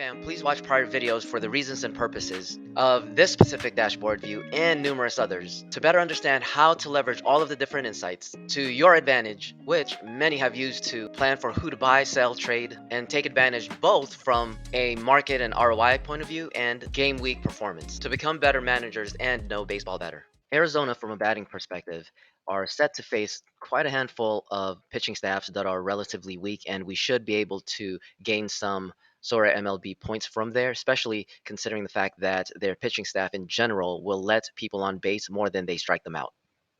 fam, please watch prior videos for the reasons and purposes of this specific dashboard view and numerous others to better understand how to leverage all of the different insights to your advantage, which many have used to plan for who to buy, sell, trade, and take advantage both from a market and ROI point of view and game week performance to become better managers and know baseball better. Arizona, from a batting perspective, are set to face quite a handful of pitching staffs that are relatively weak, and we should be able to gain some SorareMLB points from there, especially considering the fact that their pitching staff in general will let people on base more than they strike them out.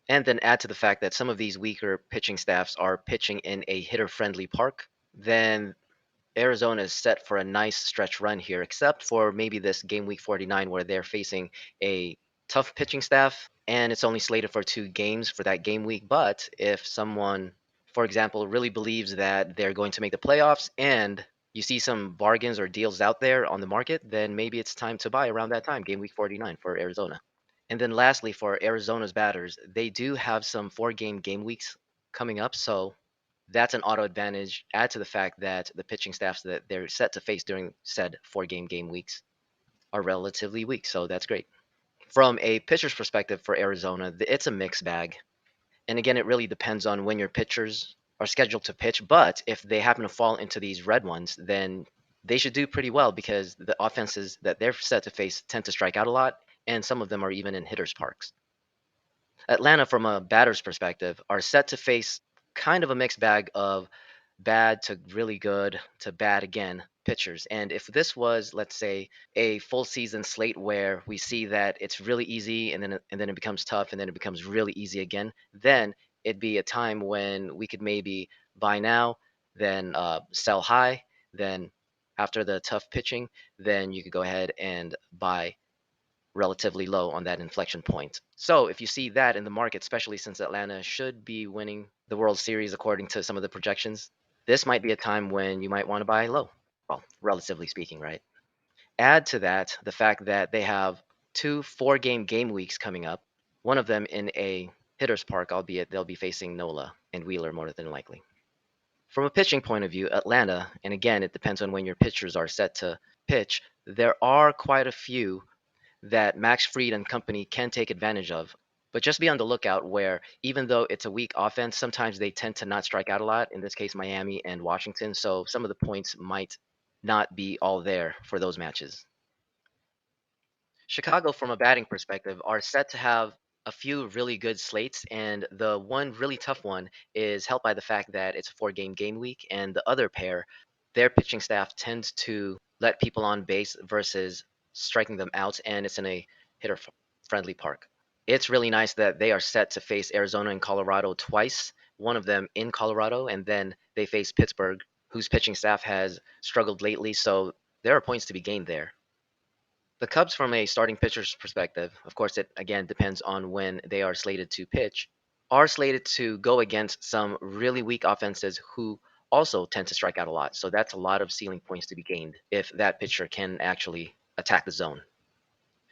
And then add to the fact that some of these weaker pitching staffs are pitching in a hitter-friendly park, then Arizona is set for a nice stretch run here, except for maybe this game week 49 where they're facing a tough pitching staff and it's only slated for 2 games for that game week. But if someone, for example, really believes that they're going to make the playoffs and you see some bargains or deals out there on the market, then maybe it's time to buy around that time, game week 49 for Arizona. And then lastly, for Arizona's batters, they do have some 4 game weeks coming up, so that's an auto advantage. Add to the fact that the pitching staffs that they're set to face during said 4 game weeks are relatively weak, so that's great. From a pitcher's perspective for Arizona, it's a mixed bag. And again, it really depends on when your pitchers are scheduled to pitch. But if they happen to fall into these red ones, then they should do pretty well because the offenses that they're set to face tend to strike out a lot, and some of them are even in hitters' parks. Atlanta, from a batter's perspective, are set to face kind of a mixed bag of bad to really good to bad again pitchers. And if this was, let's say, a full season slate where we see that it's really easy and then it becomes tough and then it becomes really easy again, then it'd be a time when we could maybe buy now, then sell high, then after the tough pitching, then you could go ahead and buy relatively low on that inflection point. So if you see that in the market, especially since Atlanta should be winning the World Series according to some of the projections, this might be a time when you might want to buy low. Well, relatively speaking, right? Add to that the fact that they have 2 4 game weeks coming up, one of them in a hitter's park, albeit they'll be facing Nola and Wheeler more than likely. From a pitching point of view, Atlanta, and again, it depends on when your pitchers are set to pitch, there are quite a few that Max Fried and company can take advantage of. But just be on the lookout where, even though it's a weak offense, sometimes they tend to not strike out a lot. In this case, Miami and Washington. So some of the points might not be all there for those matches. Chicago, from a batting perspective, are set to have a few really good slates, and the one really tough one is helped by the fact that it's a 4 game week, and the other pair, their pitching staff tends to let people on base versus striking them out, and it's in a hitter friendly park. It's really nice that they are set to face Arizona and Colorado twice, one of them in Colorado, and then they face Pittsburgh, whose pitching staff has struggled lately, so there are points to be gained there. The Cubs, from a starting pitcher's perspective, of course, it again depends on when they are slated to pitch, are slated to go against some really weak offenses who also tend to strike out a lot. So that's a lot of ceiling points to be gained if that pitcher can actually attack the zone.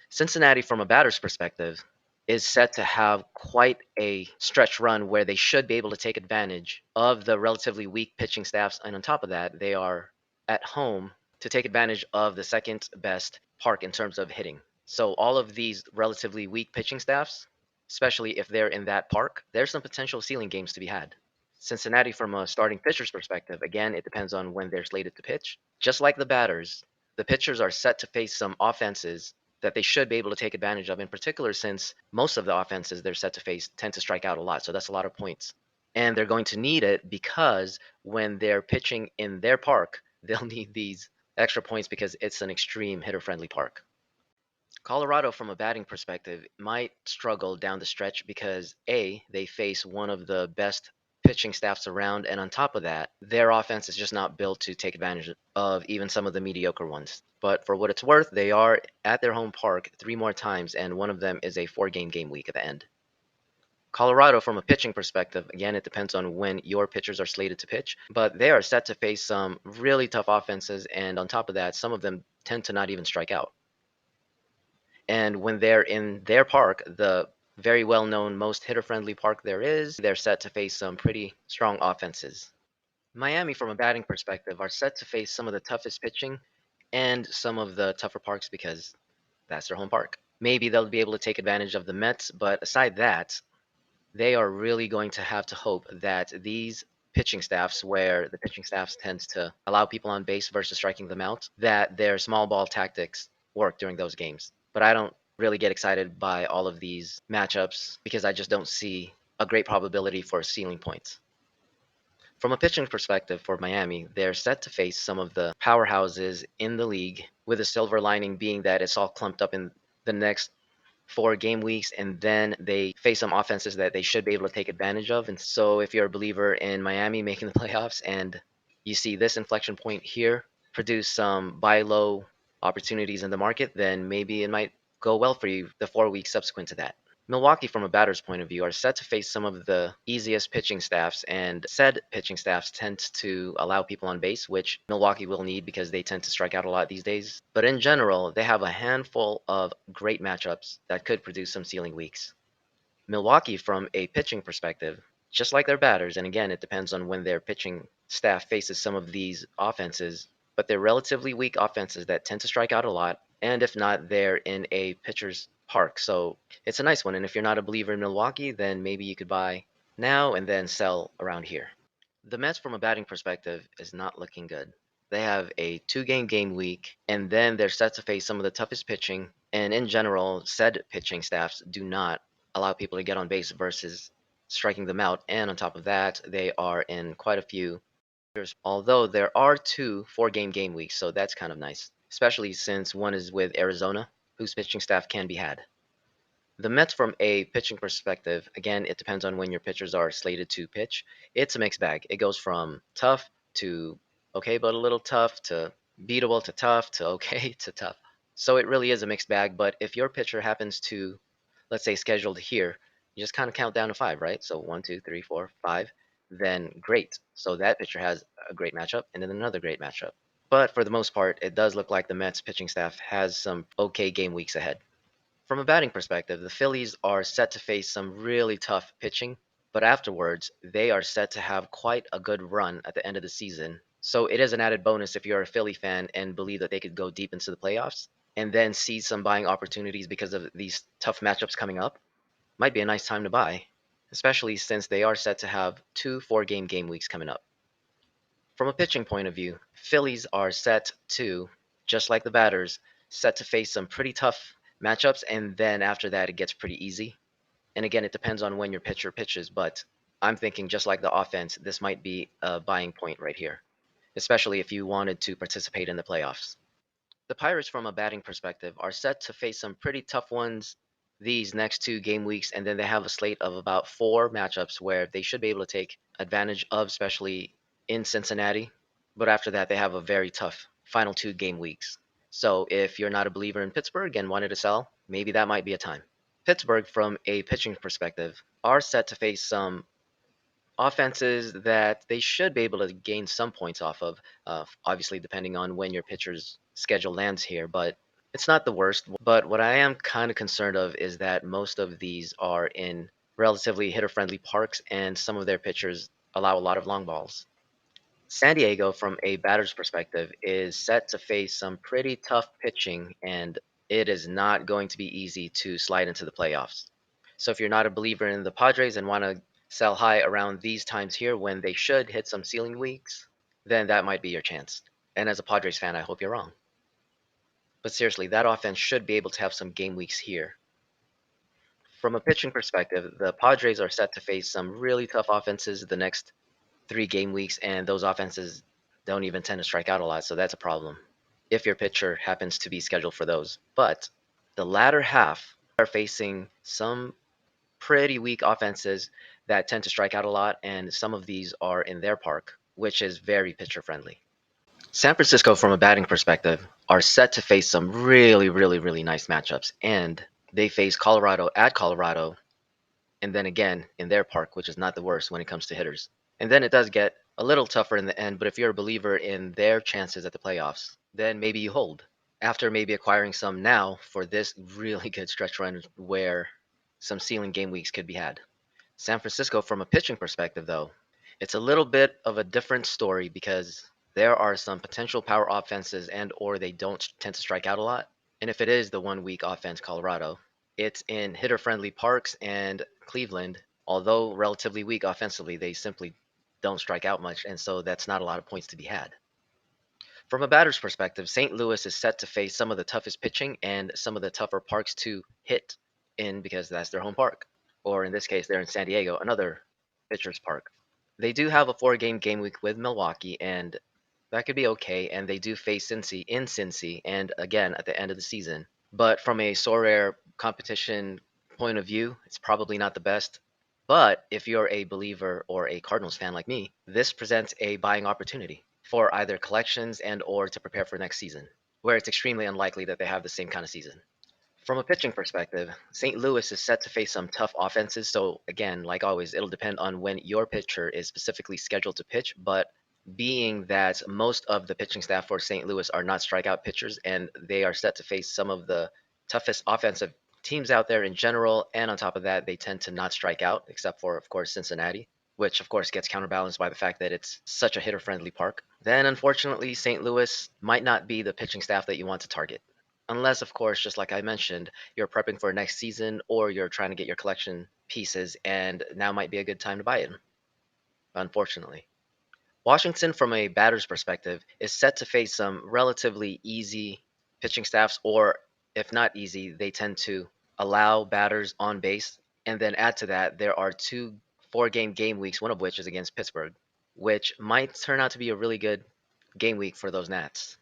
Cincinnati, from a batter's perspective, is set to have quite a stretch run where they should be able to take advantage of the relatively weak pitching staffs. And on top of that, they are at home to take advantage of the second best park in terms of hitting. So all of these relatively weak pitching staffs, especially if they're in that park, there's some potential ceiling games to be had. Cincinnati, from a starting pitcher's perspective, again, it depends on when they're slated to pitch. Just like the batters, the pitchers are set to face some offenses that they should be able to take advantage of, in particular, since most of the offenses they're set to face tend to strike out a lot. So that's a lot of points. And they're going to need it because when they're pitching in their park, they'll need these extra points because it's an extreme hitter friendly park. Colorado, from a batting perspective, might struggle down the stretch because A, they face one of the best pitching staffs around, and on top of that, their offense is just not built to take advantage of even some of the mediocre ones. But for what it's worth, they are at their home park 3 more times, and one of them is a 4 game week at the end. Colorado, from a pitching perspective, again, it depends on when your pitchers are slated to pitch, but they are set to face some really tough offenses, and on top of that, some of them tend to not even strike out. And when they're in their park, the very well known, most hitter friendly park there is, they're set to face some pretty strong offenses. Miami, from a batting perspective, are set to face some of the toughest pitching and some of the tougher parks because that's their home park. Maybe they'll be able to take advantage of the Mets, but aside that, they are really going to have to hope that these pitching staffs, where the pitching staffs tends to allow people on base versus striking them out, that their small ball tactics work during those games. But I don't really get excited by all of these matchups because I just don't see a great probability for ceiling points. From a pitching perspective for Miami, they're set to face some of the powerhouses in the league, with a silver lining being that it's all clumped up in the next 4 game weeks, and then they face some offenses that they should be able to take advantage of. And so, if you're a believer in Miami making the playoffs and you see this inflection point here produce some buy low opportunities in the market, then maybe it might go well for you the 4 weeks subsequent to that. Milwaukee, from a batter's point of view, are set to face some of the easiest pitching staffs, and said pitching staffs tend to allow people on base, which Milwaukee will need because they tend to strike out a lot these days. But in general, they have a handful of great matchups that could produce some ceiling weeks. Milwaukee, from a pitching perspective, just like their batters, and again, it depends on when their pitching staff faces some of these offenses, but they're relatively weak offenses that tend to strike out a lot, and if not, they're in a pitcher's park. So it's a nice one, and if you're not a believer in Milwaukee, then maybe you could buy now and then sell around here. The Mets, from a batting perspective, is not looking good. They have a 2 game week, and then they're set to face some of the toughest pitching. And in general, said pitching staffs do not allow people to get on base versus striking them out. And on top of that, they are in quite a few. Although there are 2 4 game weeks, so that's kind of nice, especially since one is with Arizona, whose pitching staff can be had. The Mets, from a pitching perspective, again, it depends on when your pitchers are slated to pitch. It's a mixed bag. It goes from tough to okay, but a little tough to beatable to tough to okay to tough. So it really is a mixed bag. But if your pitcher happens to, let's say, scheduled here, you just kind of count down to 5, right? So 1, 2, 3, 4, 5. Then great. So that pitcher has a great matchup and then another great matchup. But for the most part, it does look like the Mets pitching staff has some okay game weeks ahead. From a batting perspective, the Phillies are set to face some really tough pitching, but afterwards, they are set to have quite a good run at the end of the season. So it is an added bonus if you're a Philly fan and believe that they could go deep into the playoffs and then see some buying opportunities because of these tough matchups coming up. Might be a nice time to buy, especially since they are set to have 2 4 game weeks coming up. From a pitching point of view, Phillies are set to, just like the batters, set to face some pretty tough matchups, and then after that, it gets pretty easy. And again, it depends on when your pitcher pitches, but I'm thinking just like the offense, this might be a buying point right here, especially if you wanted to participate in the playoffs. The Pirates, from a batting perspective, are set to face some pretty tough ones these next 2 game weeks, and then they have a slate of about 4 matchups where they should be able to take advantage of, especially in Cincinnati. But after that, they have a very tough final 2 game weeks. So if you're not a believer in Pittsburgh and wanted to sell, maybe that might be a time. Pittsburgh, from a pitching perspective, are set to face some offenses that they should be able to gain some points off of, obviously, depending on when your pitcher's schedule lands here. But it's not the worst. But what I am kind of concerned of is that most of these are in relatively hitter friendly parks, and some of their pitchers allow a lot of long balls. San Diego, from a batter's perspective, is set to face some pretty tough pitching, and it is not going to be easy to slide into the playoffs. So if you're not a believer in the Padres and want to sell high around these times here when they should hit some ceiling weeks, then that might be your chance. And as a Padres fan, I hope you're wrong. But seriously, that offense should be able to have some game weeks here. From a pitching perspective, the Padres are set to face some really tough offenses the next 3 game weeks, and those offenses don't even tend to strike out a lot, so that's a problem if your pitcher happens to be scheduled for those. But the latter half are facing some pretty weak offenses that tend to strike out a lot, and some of these are in their park, which is very pitcher friendly. San Francisco, from a batting perspective, are set to face some really nice matchups, and they face Colorado at Colorado, and then again in their park, which is not the worst when it comes to hitters. And then it does get a little tougher in the end, but if you're a believer in their chances at the playoffs, then maybe you hold. After maybe acquiring some now for this really good stretch run where some ceiling game weeks could be had. San Francisco, from a pitching perspective, though, it's a little bit of a different story because there are some potential power offenses and or they don't tend to strike out a lot. And if it is the one week offense Colorado, it's in hitter friendly parks and Cleveland, although relatively weak offensively, they simply don't strike out much, and so that's not a lot of points to be had. From a batter's perspective, St. Louis is set to face some of the toughest pitching and some of the tougher parks to hit in because that's their home park. Or in this case, they're in San Diego, another pitcher's park. They do have a four-game week with Milwaukee, and that could be okay. And they do face Cincy in Cincy, and again at the end of the season. But from a Sorare competition point of view, it's probably not the best. But if you're a believer or a Cardinals fan like me, this presents a buying opportunity for either collections and or to prepare for next season, where it's extremely unlikely that they have the same kind of season. From a pitching perspective, St. Louis is set to face some tough offenses, so again, like always, it'll depend on when your pitcher is specifically scheduled to pitch, but being that most of the pitching staff for St. Louis are not strikeout pitchers and they are set to face some of the toughest offensive teams out there in general, and on top of that, they tend to not strike out, except for, of course, Cincinnati, which of course gets counterbalanced by the fact that it's such a hitter-friendly park. Then, unfortunately, St. Louis might not be the pitching staff that you want to target. Unless, of course, just like I mentioned, you're prepping for next season or you're trying to get your collection pieces, and now might be a good time to buy it, unfortunately. Washington, from a batter's perspective, is set to face some relatively easy pitching staffs, or if not easy, they tend to allow batters on base. And then add to that, there are two four-game weeks, one of which is against Pittsburgh, which might turn out to be a really good game week for those Nats.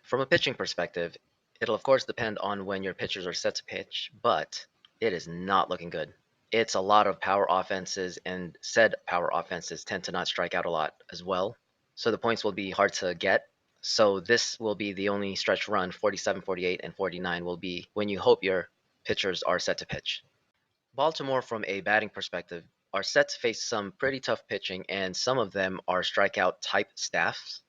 From a pitching perspective, it'll of course depend on when your pitchers are set to pitch, but it is not looking good. It's a lot of power offenses, and said power offenses tend to not strike out a lot as well. So the points will be hard to get. So this will be the only stretch run, 47, 48, and 49 will be when you hope your pitchers are set to pitch. Baltimore, from a batting perspective, are set to face some pretty tough pitching, and some of them are strikeout type staffs.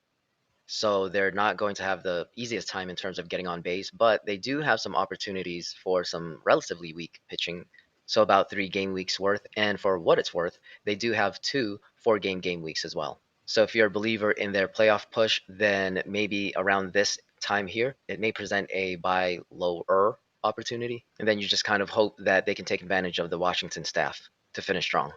So they're not going to have the easiest time in terms of getting on base, but they do have some opportunities for some relatively weak pitching. So about 3 game weeks worth. And for what it's worth, they do have two 4 game weeks as well. So if you're a believer in their playoff push, then maybe around this time here, it may present a buy lower opportunity. And then you just kind of hope that they can take advantage of the Washington staff to finish strong.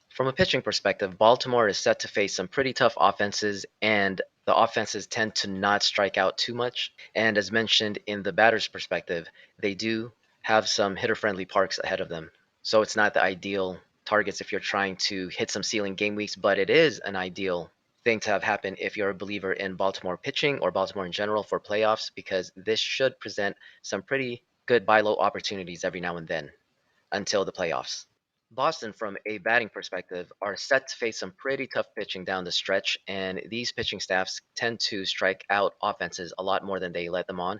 From a pitching perspective, Baltimore is set to face some pretty tough offenses, and the offenses tend to not strike out too much. And as mentioned in the batter's perspective, they do have some hitter friendly parks ahead of them. So it's not the ideal targets if you're trying to hit some ceiling game weeks, but it is an ideal thing to have happen if you're a believer in Baltimore pitching or Baltimore in general for playoffs, because this should present some pretty good buy low opportunities every now and then until the playoffs. Boston, from a batting perspective, are set to face some pretty tough pitching down the stretch, and these pitching staffs tend to strike out offenses a lot more than they let them on.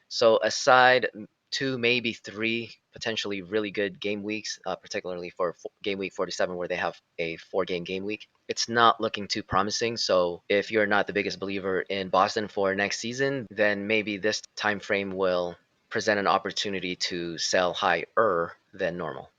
So, aside two, maybe three potentially really good game weeks, particularly for game week 47, where they have a 4 game week, it's not looking too promising. So, if you're not the biggest believer in Boston for next season, then maybe this time frame will present an opportunity to sell higher than normal.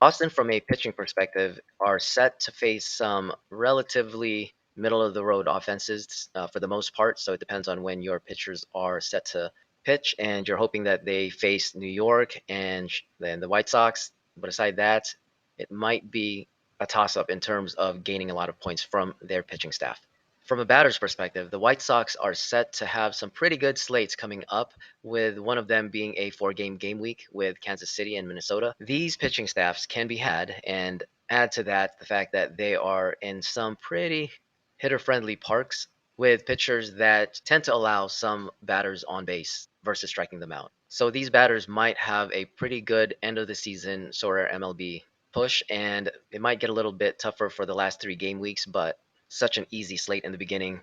Austin, from a pitching perspective, are set to face some relatively middle of the road offenses for the most part. So it depends on when your pitchers are set to pitch, and you're hoping that they face New York and then the White Sox. But aside that, it might be a toss up in terms of gaining a lot of points from their pitching staff. From a batter's perspective, the White Sox are set to have some pretty good slates coming up, with one of them being a 4 game week with Kansas City and Minnesota. These pitching staffs can be had, and add to that the fact that they are in some pretty hitter friendly parks with pitchers that tend to allow some batters on base versus striking them out. So these batters might have a pretty good end of the season Sorare MLB push, and it might get a little bit tougher for the last 3 game weeks, but such an easy slate in the beginning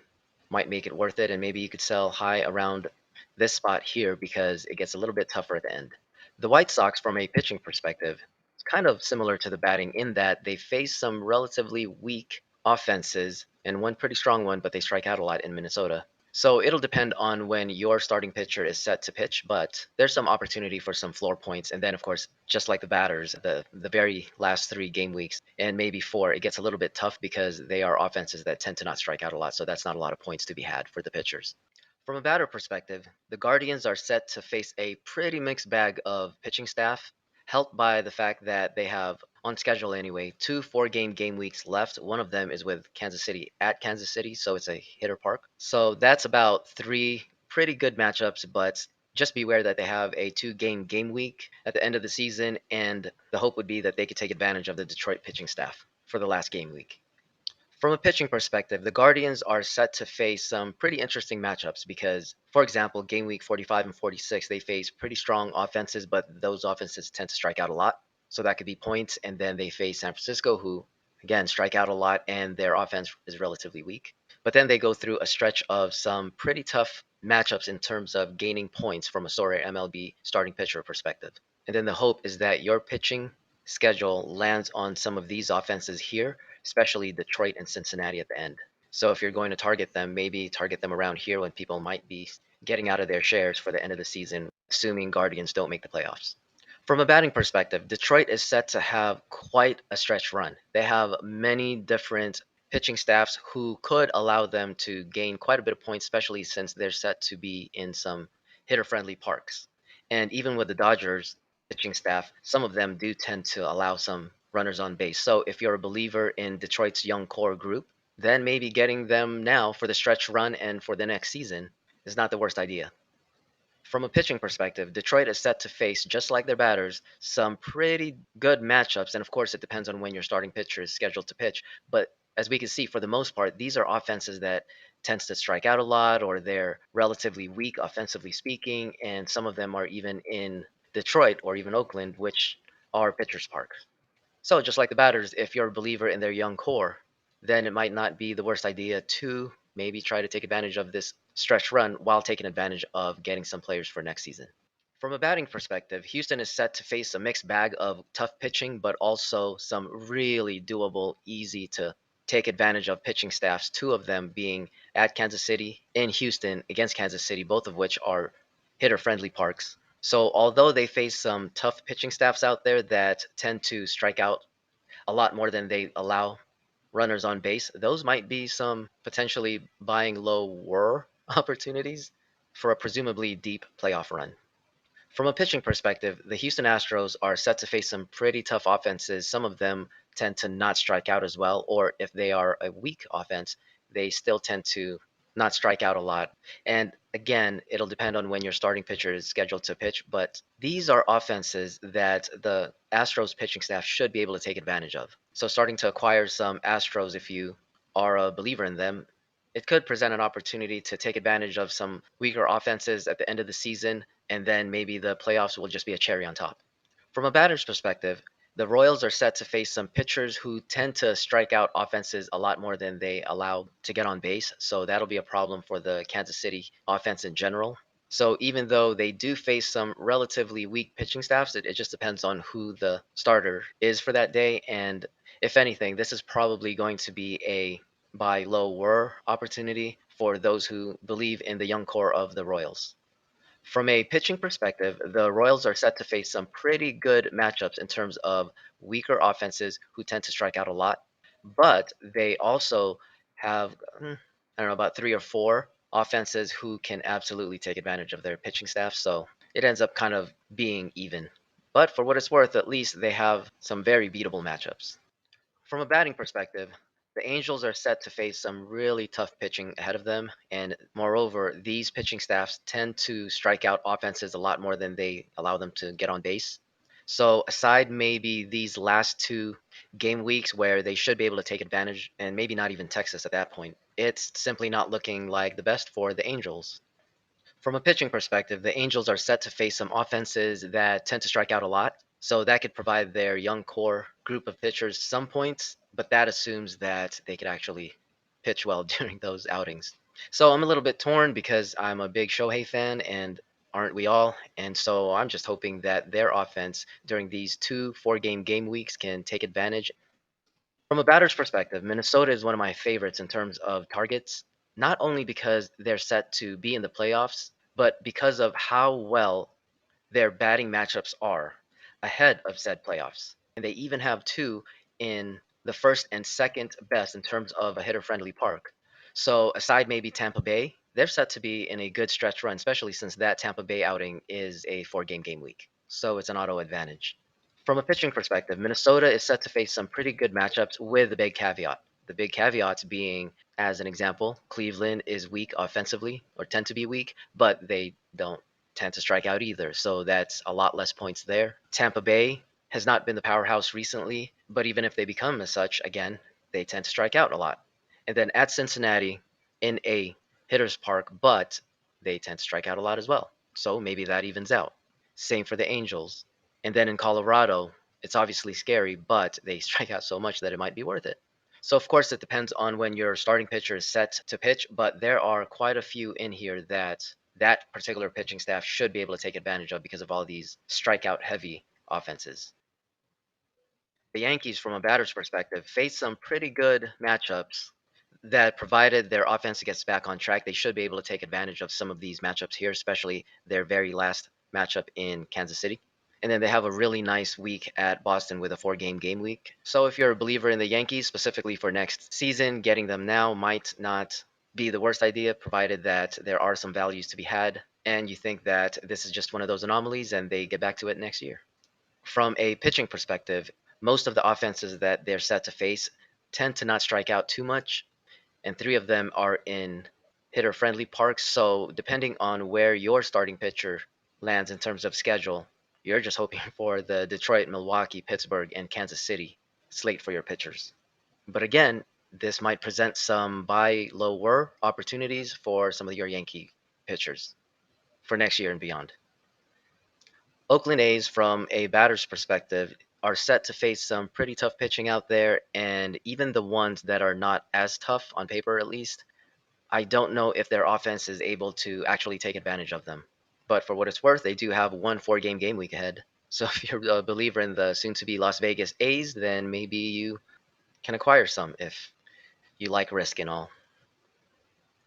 might make it worth it, and maybe you could sell high around this spot here because it gets a little bit tougher at the end. The White Sox, from a pitching perspective, is kind of similar to the batting in that they face some relatively weak offenses and one pretty strong one, but they strike out a lot in Minnesota. So it'll depend on when your starting pitcher is set to pitch, but there's some opportunity for some floor points. And then, of course, just like the batters, the very last 3 game weeks and maybe 4, it gets a little bit tough because they are offenses that tend to not strike out a lot. So that's not a lot of points to be had for the pitchers. From a batter perspective, the Guardians are set to face a pretty mixed bag of pitching staff, helped by the fact that they have, on schedule anyway, 2 4-game weeks left. One of them is with Kansas City at Kansas City, so it's a hitter park. So that's about 3 pretty good matchups, but just beware that they have a 2 game week at the end of the season, and the hope would be that they could take advantage of the Detroit pitching staff for the last game week. From a pitching perspective, the Guardians are set to face some pretty interesting matchups because, for example, game week 45 and 46, they face pretty strong offenses, but those offenses tend to strike out a lot. So that could be points. And then they face San Francisco, who, again, strike out a lot, and their offense is relatively weak. But then they go through a stretch of some pretty tough matchups in terms of gaining points from a Sorare MLB starting pitcher perspective. And then the hope is that your pitching schedule lands on some of these offenses here, especially Detroit and Cincinnati at the end. So if you're going to target them, maybe target them around here when people might be getting out of their shares for the end of the season, assuming Guardians don't make the playoffs. From a batting perspective, Detroit is set to have quite a stretch run. They have many different pitching staffs who could allow them to gain quite a bit of points, especially since they're set to be in some hitter friendly parks. And even with the Dodgers pitching staff, some of them do tend to allow some runners on base. So if you're a believer in Detroit's young core group, then maybe getting them now for the stretch run and for the next season is not the worst idea. From a pitching perspective, Detroit is set to face, just like their batters, some pretty good matchups. And of course, it depends on when your starting pitcher is scheduled to pitch. But as we can see, for the most part, these are offenses that tends to strike out a lot or they're relatively weak offensively speaking. And some of them are even in Detroit or even Oakland, which are pitchers' parks. So just like the batters, if you're a believer in their young core, then it might not be the worst idea to maybe try to take advantage of this stretch run while taking advantage of getting some players for next season. From a batting perspective, Houston is set to face a mixed bag of tough pitching, but also some really doable, easy to take advantage of pitching staffs, 2 of them being at Kansas City and Houston against Kansas City, both of which are hitter friendly parks. So, although they face some tough pitching staffs out there that tend to strike out a lot more than they allow runners on base, those might be some potentially buying low WAR opportunities for a presumably deep playoff run. From a pitching perspective, the Houston Astros are set to face some pretty tough offenses. Some of them tend to not strike out as well, or if they are a weak offense, they still tend to not strike out a lot. And again, it'll depend on when your starting pitcher is scheduled to pitch, but these are offenses that the Astros pitching staff should be able to take advantage of. So starting to acquire some Astros, if you are a believer in them, it could present an opportunity to take advantage of some weaker offenses at the end of the season, and then maybe the playoffs will just be a cherry on top. From a batter's perspective, the Royals are set to face some pitchers who tend to strike out offenses a lot more than they allow to get on base, so that'll be a problem for the Kansas City offense in general. So even though they do face some relatively weak pitching staffs, it just depends on who the starter is for that day. And if anything, this is probably going to be a buy low WAR opportunity for those who believe in the young core of the Royals. From a pitching perspective, the Royals are set to face some pretty good matchups in terms of weaker offenses who tend to strike out a lot, but they also have, I don't know, about 3 or 4 offenses who can absolutely take advantage of their pitching staff. So it ends up kind of being even. But for what it's worth, at least they have some very beatable matchups. From a batting perspective, the Angels are set to face some really tough pitching ahead of them, and moreover, these pitching staffs tend to strike out offenses a lot more than they allow them to get on base. So, aside maybe these last 2 game weeks where they should be able to take advantage, and maybe not even Texas at that point, it's simply not looking like the best for the Angels. From a pitching perspective, the Angels are set to face some offenses that tend to strike out a lot. So that could provide their young core group of pitchers some points, but that assumes that they could actually pitch well during those outings. So I'm a little bit torn because I'm a big Shohei fan, and aren't we all? And so I'm just hoping that their offense during these 2 4-game weeks can take advantage. From a batter's perspective, Minnesota is one of my favorites in terms of targets. not only because they're set to be in the playoffs, but because of how well their batting matchups are ahead of said playoffs. And they even have two in the first and second best in terms of a hitter friendly park. So, aside maybe Tampa Bay, they're set to be in a good stretch run, especially since that Tampa Bay outing is a 4 game week. So, it's an auto advantage. From a pitching perspective, Minnesota is set to face some pretty good matchups with the big caveat. The big caveats being, as an example, Cleveland is weak offensively, or tend to be weak, but they don't tend to strike out either. So that's a lot less points there. Tampa Bay has not been the powerhouse recently, but even if they become as such, again, they tend to strike out a lot. And then at Cincinnati, in a hitter's park, but they tend to strike out a lot as well. So maybe that evens out. Same for the Angels. And then in Colorado, it's obviously scary, but they strike out so much that it might be worth it. So of course it depends on when your starting pitcher is set to pitch, but there are quite a few in here that particular pitching staff should be able to take advantage of because of all these strikeout heavy offenses. The Yankees, from a batter's perspective, face some pretty good matchups that, provided their offense gets back on track, they should be able to take advantage of some of these matchups here, especially their very last matchup in Kansas City. And then they have a really nice week at Boston with a 4 game week. So if you're a believer in the Yankees, specifically for next season, getting them now might not be the worst idea, provided that there are some values to be had, and you think that this is just one of those anomalies and they get back to it next year. From a pitching perspective, most of the offenses that they're set to face tend to not strike out too much, and three of them are in hitter friendly parks. So, depending on where your starting pitcher lands in terms of schedule, you're just hoping for the Detroit, Milwaukee, Pittsburgh, and Kansas City slate for your pitchers. But again, this might present some buy lower opportunities for some of your Yankee pitchers for next year and beyond. Oakland A's, from a batter's perspective, are set to face some pretty tough pitching out there, and even the ones that are not as tough, on paper at least, I don't know if their offense is able to actually take advantage of them. But for what it's worth, they do have one 4 game week ahead. So if you're a believer in the soon to be Las Vegas A's, then maybe you can acquire some if you like risk and all.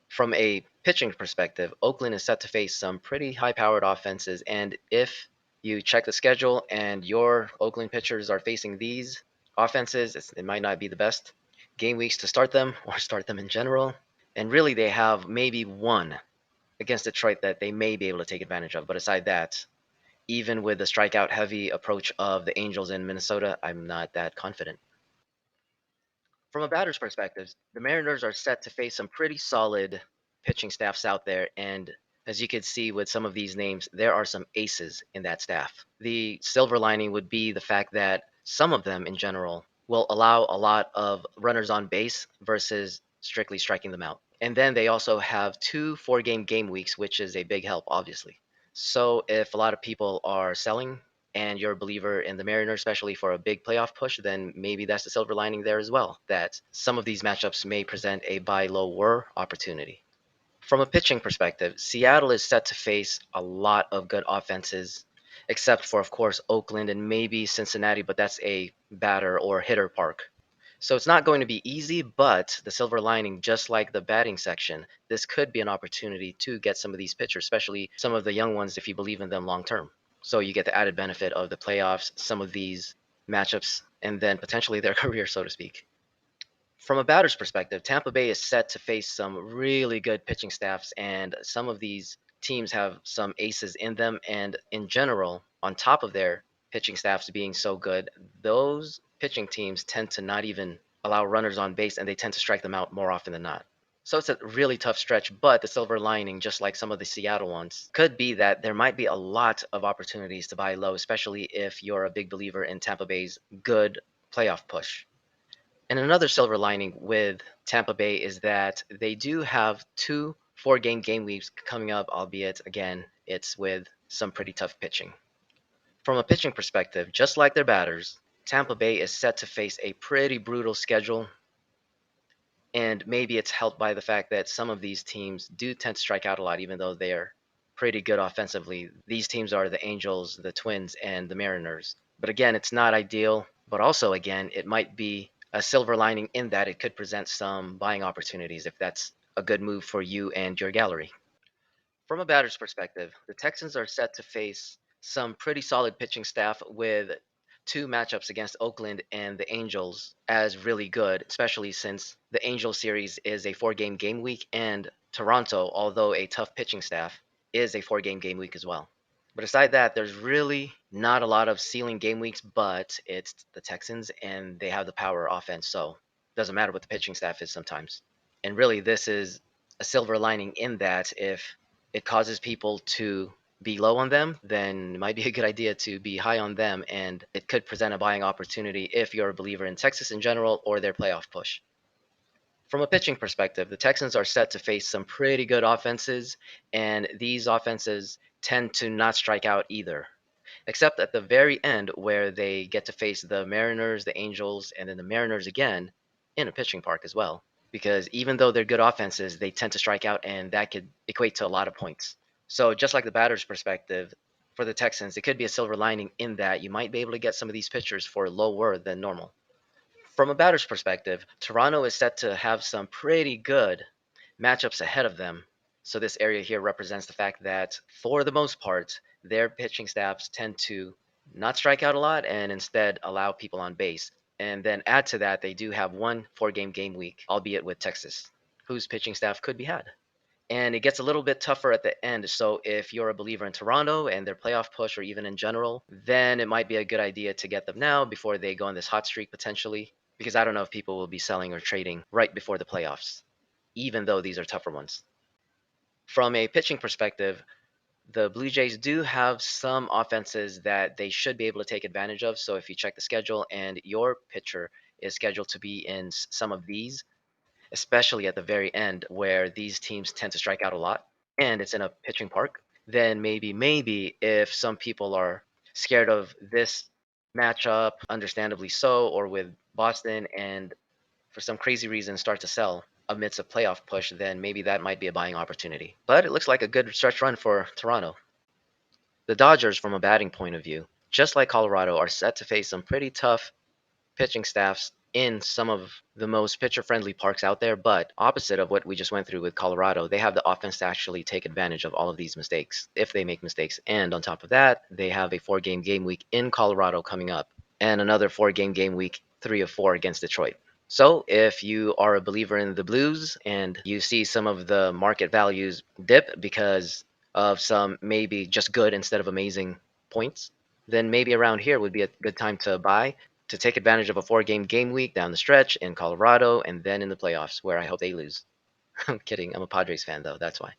From a pitching perspective, Oakland is set to face some pretty high powered offenses. And if you check the schedule and your Oakland pitchers are facing these offenses, it might not be the best game weeks to start them or start them in general. And really, they have maybe one against Detroit that they may be able to take advantage of. But aside that, even with the strikeout heavy approach of the Angels in Minnesota, I'm not that confident. From a batter's perspective, the Mariners are set to face some pretty solid pitching staffs out there, and as you can see with some of these names, there are some aces in that staff. The silver lining would be the fact that some of them in general will allow a lot of runners on base versus strictly striking them out. And then they also have two 4 game weeks, which is a big help, obviously. So if a lot of people are selling and you're a believer in the Mariners, especially for a big playoff push, then maybe that's the silver lining there as well, that some of these matchups may present a buy lower opportunity. From a pitching perspective, Seattle is set to face a lot of good offenses, except for, of course, Oakland and maybe Cincinnati, but that's a batter or hitter park. So it's not going to be easy, but the silver lining, just like the batting section, this could be an opportunity to get some of these pitchers, especially some of the young ones if you believe in them long term. So you get the added benefit of the playoffs, some of these matchups, and then potentially their career, so to speak. From a batter's perspective, Tampa Bay is set to face some really good pitching staffs, and some of these teams have some aces in them. And in general, on top of their pitching staffs being so good, those pitching teams tend to not even allow runners on base, and they tend to strike them out more often than not. So it's a really tough stretch, but the silver lining, just like some of the Seattle ones, could be that there might be a lot of opportunities to buy low, especially if you're a big believer in Tampa Bay's good playoff push. And another silver lining with Tampa Bay is that they do have two 4 game weeks coming up, albeit again, it's with some pretty tough pitching. From a pitching perspective, just like their batters, Tampa Bay is set to face a pretty brutal schedule, and maybe it's helped by the fact that some of these teams do tend to strike out a lot, even though they're pretty good offensively. These teams are the Angels, the Twins, and the Mariners. But again, it's not ideal, but also, again, it might be a silver lining in that it could present some buying opportunities if that's a good move for you and your gallery. From a batter's perspective, the Texans are set to face some pretty solid pitching staff with two matchups against Oakland and the Angels as really good, especially since the Angels series is a four-game week and Toronto, although a tough pitching staff, is a four-game week as well. But aside that, there's really not a lot of ceiling game weeks, but it's the Texans and they have the power offense, so it doesn't matter what the pitching staff is sometimes. And really, this is a silver lining in that if it causes people to be low on them, then it might be a good idea to be high on them, and it could present a buying opportunity if you're a believer in Texas in general or their playoff push. From a pitching perspective, the Texans are set to face some pretty good offenses, and these offenses tend to not strike out either, except at the very end where they get to face the Mariners, the Angels, and then the Mariners again in a pitching park as well. Because even though they're good offenses, they tend to strike out, and that could equate to a lot of points. So, just like the batter's perspective, for the Texans, it could be a silver lining in that you might be able to get some of these pitchers for lower than normal. From a batter's perspective, Toronto is set to have some pretty good matchups ahead of them. So this area here represents the fact that for the most part, their pitching staffs tend to not strike out a lot and instead allow people on base. And then add to that, they do have one four-game week, albeit with Texas, whose pitching staff could be had. And it gets a little bit tougher at the end. So if you're a believer in Toronto and their playoff push, or even in general, then it might be a good idea to get them now before they go on this hot streak potentially. Because I don't know if people will be selling or trading right before the playoffs, even though these are tougher ones. From a pitching perspective, the Blue Jays do have some offenses that they should be able to take advantage of. So if you check the schedule and your pitcher is scheduled to be in some of these, especially at the very end where these teams tend to strike out a lot and it's in a pitching park, then maybe if some people are scared of this matchup, understandably so, or with Boston, and for some crazy reason start to sell amidst a playoff push, then maybe that might be a buying opportunity. But it looks like a good stretch run for Toronto. The Dodgers, from a batting point of view, just like Colorado, are set to face some pretty tough pitching staffs in some of the most pitcher friendly parks out there, but opposite of what we just went through with Colorado, they have the offense to actually take advantage of all of these mistakes if they make mistakes. And on top of that, they have a four-game week in Colorado coming up and another four-game week, 3 of 4 against Detroit. So if you are a believer in the Blues and you see some of the market values dip because of some maybe just good instead of amazing points, then maybe around here would be a good time to buy to take advantage of a four-game week down the stretch in Colorado and then in the playoffs, where I hope they lose. I'm kidding. I'm a Padres fan, though. That's why.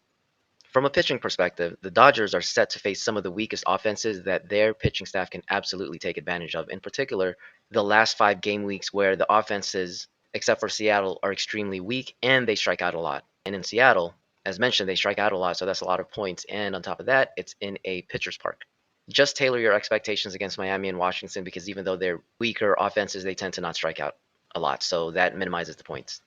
From a pitching perspective, the Dodgers are set to face some of the weakest offenses that their pitching staff can absolutely take advantage of. In particular, the last 5 game weeks where the offenses, except for Seattle, are extremely weak and they strike out a lot. And in Seattle, as mentioned, they strike out a lot, so that's a lot of points. And on top of that, it's in a pitcher's park. Just tailor your expectations against Miami and Washington because even though they're weaker offenses, they tend to not strike out a lot, so that minimizes the points.